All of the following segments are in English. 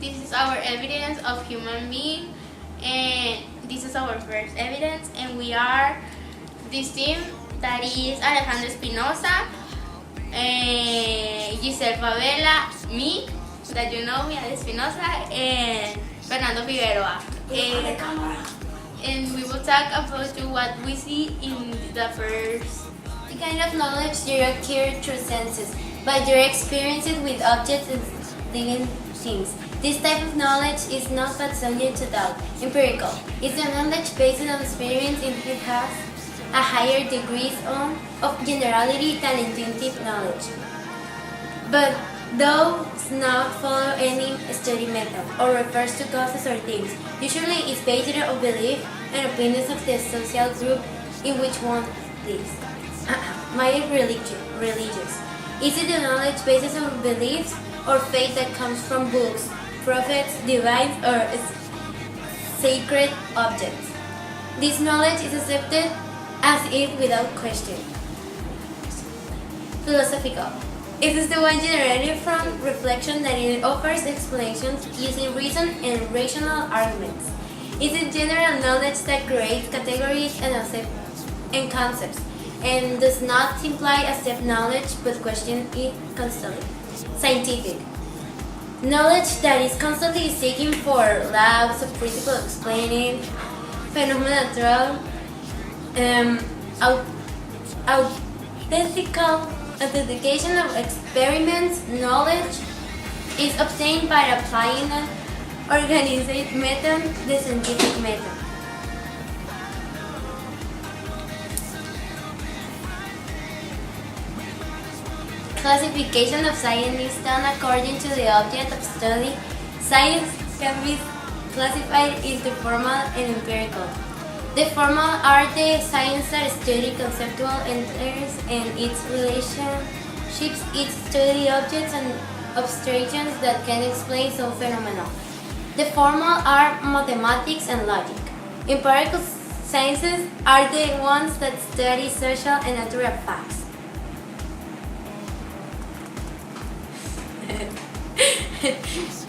This is our evidence of human being, and this is our first evidence. And we are this team that is Alejandro Espinosa, Giselle Favela, me, that you know me, Ale Espinosa, and Fernando Figueroa. And we will talk about what we see in the first. The kind of knowledge you acquire through senses, by your experiences with objects and living things. This type of knowledge is not but subject to doubt. Empirical is the knowledge based on experience and it has a higher degree of generality than intuitive knowledge, but does not follow any study method or refers to causes or things. Usually is based on belief and opinions of the social group in which one lives. Might religious. Is it the knowledge based on beliefs or faith that comes from books, prophets, divines, or sacred objects? This knowledge is accepted as if without question. Philosophical. It is the one generated from reflection that it offers explanations using reason and rational arguments. It is general knowledge that creates categories and concepts, and does not imply accept knowledge but question it constantly. Scientific. Knowledge that is constantly seeking for laws of principle explaining phenomena through authentication of experiments. Knowledge is obtained by applying an organized method, the scientific method. Classification of science is done according to the object of study. Science can be classified into formal and empirical. The formal are the science that study conceptual entries and its relationships, its study objects and abstractions that can explain some phenomena. The formal are mathematics and logic. Empirical sciences are the ones that study social and natural facts.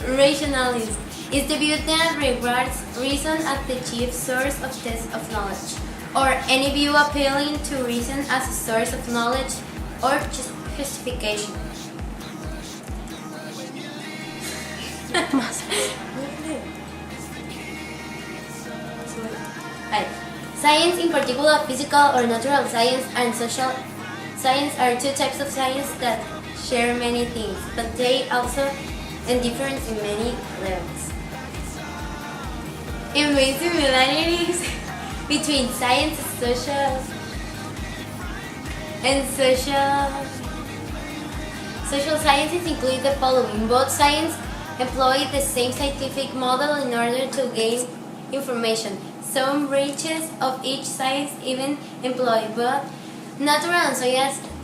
Rationalism is the view that regards reason as the chief source of test of knowledge, or any view appealing to reason as a source of knowledge or justification. Science, in particular physical or natural science, and social science are two types of science that share many things, but they also differ in many levels. In main similarities between science and social sciences include the following. Both sciences employ the same scientific model in order to gain information. Some branches of each science even employ both natural and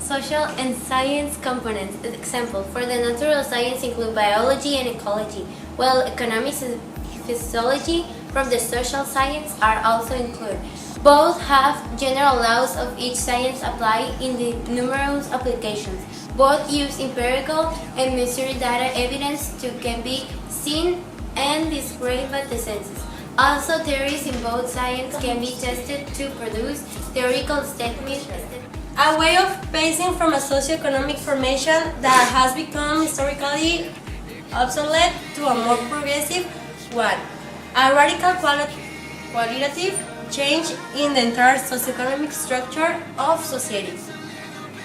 social and science components. Example, for the natural science include biology and ecology, while economics and physiology from the social science are also included. Both have general laws of each science apply in the numerous applications. Both use empirical and measured data evidence to can be seen and described by the senses. Also, theories in both sciences can be tested to produce theoretical statements. A way of passing from a socioeconomic formation that has become historically obsolete to a more progressive one. A radical qualitative change in the entire socioeconomic structure of society.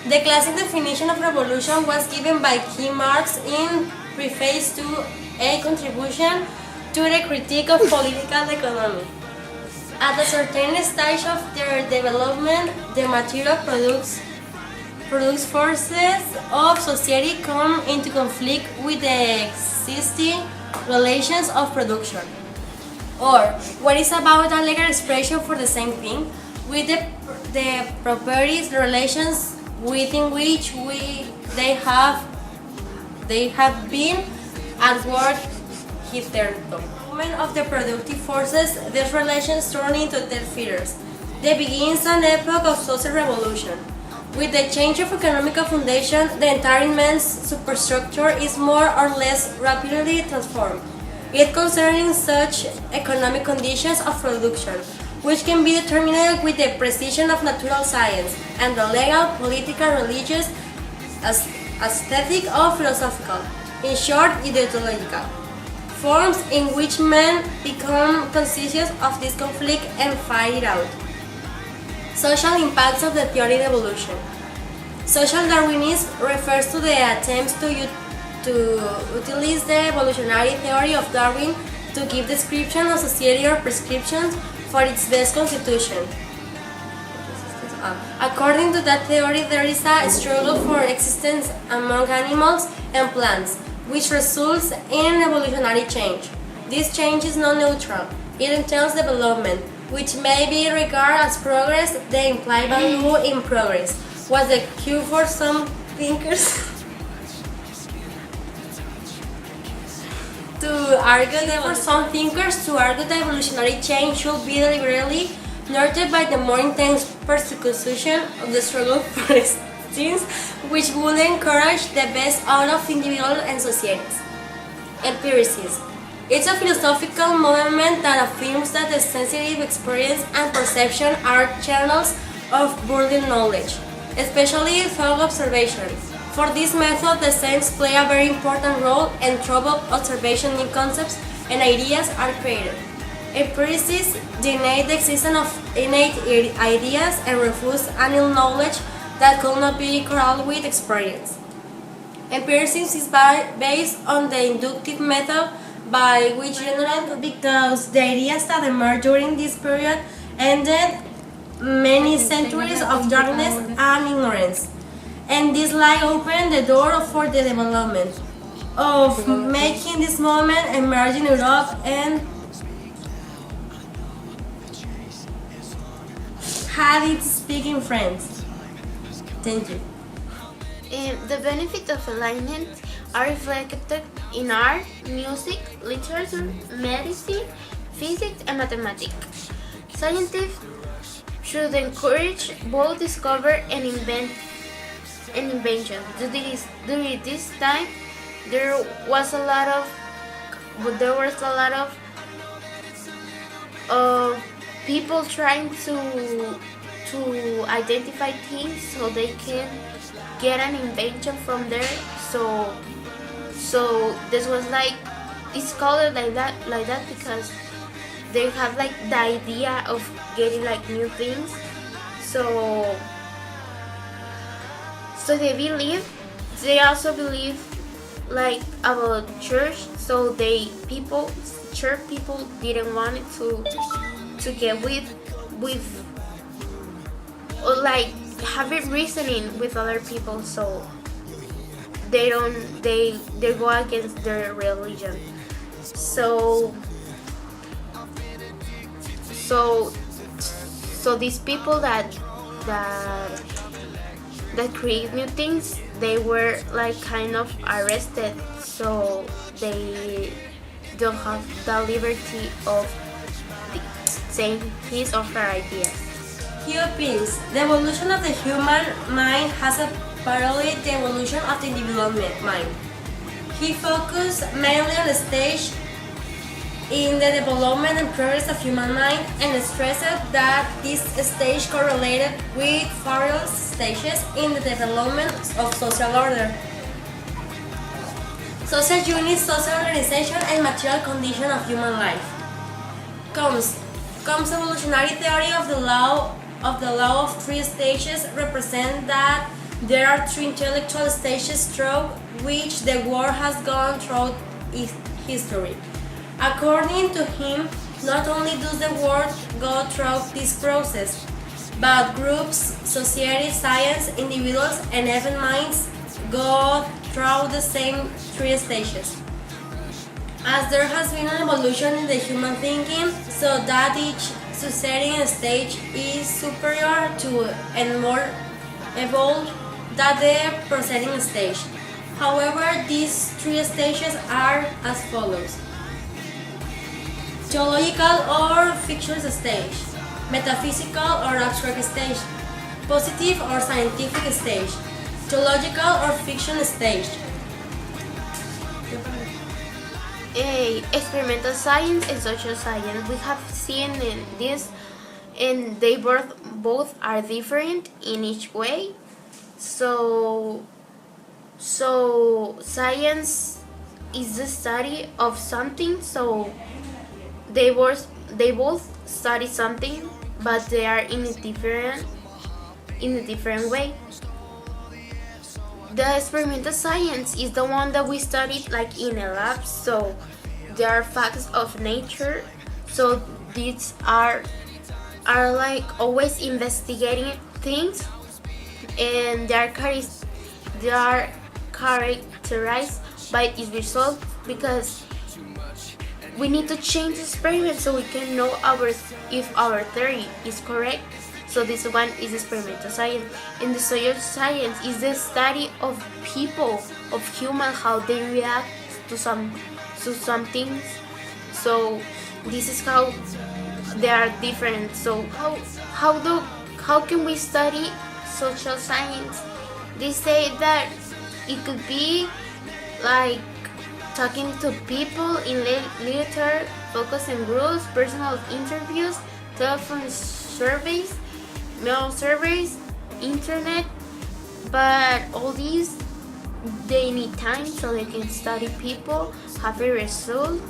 The classic definition of revolution was given by Karl Marx in preface to a contribution to the critique of political economy. At a certain stage of their development, the material products forces of society come into conflict with the existing relations of production. Or, what is about a legal expression for the same thing, with the properties relations within which they have been at work hitherto. Of the productive forces, these relations turn into their feeders. There begins an epoch of social revolution. With the change of economic foundation, the entire immense superstructure is more or less rapidly transformed. It concerns such economic conditions of production, which can be determined with the precision of natural science and the legal, political, religious, aesthetic, or philosophical, in short, ideological, forms in which men become conscious of this conflict and fight it out. Social impacts of the theory of evolution. Social Darwinism refers to the attempts to utilize the evolutionary theory of Darwin to give description of society or prescriptions for its best constitution. According to that theory, there is a struggle for existence among animals and plants, which results in evolutionary change. This change is non-neutral. It entails development, which may be regarded as progress. The implied value in progress was the cue for some thinkers to argue that evolutionary change should be deliberately nurtured by the more intense persecution of the struggle for existence, which would encourage the best out of individuals and societies. Empiricism. It's a philosophical movement that affirms that the sensitive experience and perception are channels of burdened knowledge, especially through observation. For this method, the senses play a very important role, and through observation, new concepts and ideas are created. Empiricists deny the existence of innate ideas and refuse any knowledge that could not be correlated with experience. Empiricism is based on the inductive method by which general, because the ideas that emerged during this period ended many centuries of darkness and ignorance, and this light opened the door for the development of making this moment emerge in Europe and had it speaking friends. Thank you. The benefits of enlightenment are reflected in art, music, literature, medicine, physics, and mathematics. Scientists should encourage both discovery and invention. During this time, there was a lot of people trying to identify things so they can get an invention from there. So this was like, it's called like that because they have like the idea of getting like new things. So they also believe like about church. So church people didn't want it to get with or like have it reasoning with other people, so they go against their religion. So these people that create new things, they were like kind of arrested, so they don't have the liberty of saying his or her ideas. He opines the evolution of the human mind has paralleled the evolution of the individual mind. He focused mainly on the stage in the development and progress of human mind and stressed that this stage correlated with various stages in the development of social order, social units, social organization, and material condition of human life. Comes evolutionary theory of the law of three stages represent that there are three intellectual stages through which the world has gone through its history. According to him, not only does the world go through this process, but groups, society, science, individuals, and even minds go through the same three stages. As there has been an evolution in the human thinking, so that each succeeding stage is superior to and more evolved than the preceding stage. However, these three stages are as follows: theological or fictional stage, metaphysical or abstract stage, positive or scientific stage, theological or fiction stage. Experimental science and social science. We have seen in this, and they both are different in each way. So science is the study of something. So they both study something, but they are in a different way. The experimental science is the one that we studied like in a lab. So there are facts of nature. So these are like always investigating things, and they are characterized by its results, because we need to change the experiment so we can know if our theory is correct. So this one is experimental science. And the social science is the study of people, of human, how they react to some things. So this is how they are different. So how can we study social science? They say that it could be like talking to people in literature, focus and groups, personal interviews, telephone surveys, mail surveys, internet. But all these, they need time so they can study people, have a result,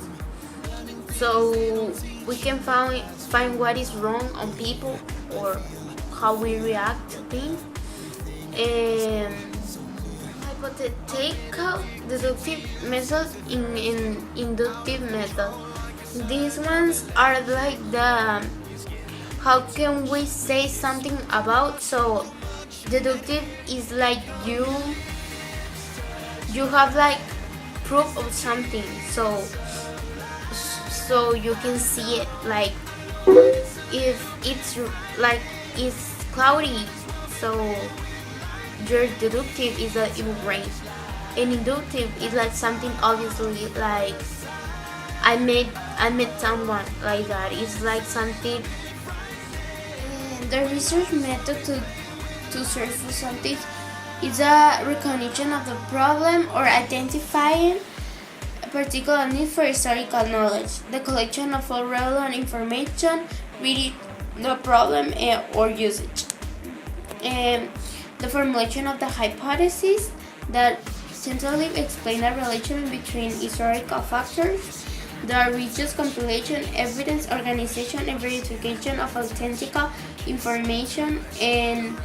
so we can find what is wrong on people or how we react to things. And hypothetical, deductive methods, in inductive method. These ones are like the how can we say something about. So deductive is like you have like proof of something, so you can see it, like if it's like it's cloudy, so your deductive is that it will rain. And inductive is like something obviously, like I met someone like that. It's like something. The research method to search for something is a recognition of the problem or identifying a particular need for historical knowledge, the collection of all relevant information, reading the problem or usage, and the formulation of the hypothesis that centrally explain a relation between historical factors, the research compilation, evidence, organization, and verification of authentical information and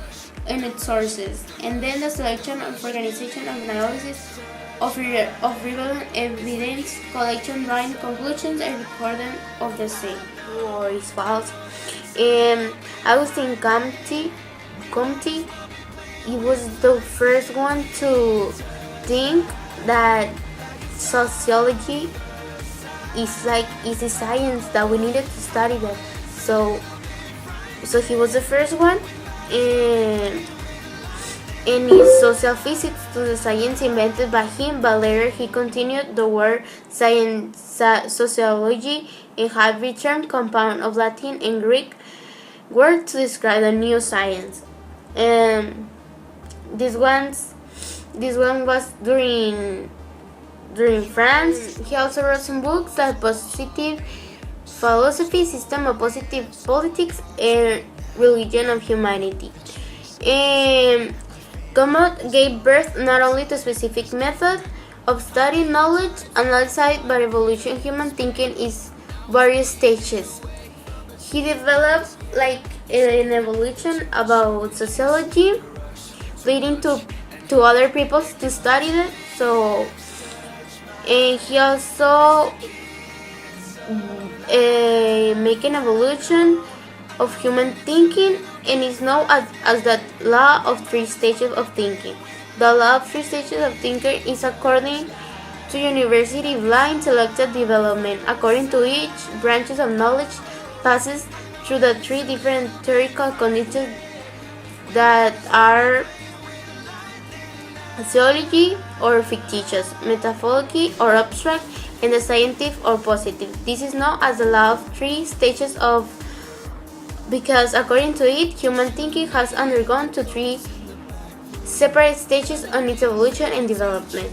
its sources, and then the selection of organization of analysis of relevant evidence, collection, drawing conclusions, and recording of the same. Or is false. And Agustin Comte, he was the first one to think that sociology is a science that we needed to study that. So he was the first one, and his social physics to the science invented by him, but later he continued the word sociology, a hybrid term compound of Latin and Greek word to describe the new science. And this one was during France. He also wrote some books like Positive Philosophy, System of Positive Politics, and Religion of Humanity. And Comte gave birth not only to a specific method of studying knowledge analyzed by evolution human thinking in various stages. He developed like an evolution about sociology, leading to other people to study it. So, and he also make an evolution of human thinking, and is known as the law of three stages of thinking. The law of three stages of thinking is according to university blind selected development. According to each, branches of knowledge passes through the three different theoretical conditions that are theology or fictitious, metaphology or abstract, and the scientific or positive. This is known as the law of three stages because according to it, human thinking has undergone to three separate stages on its evolution and development.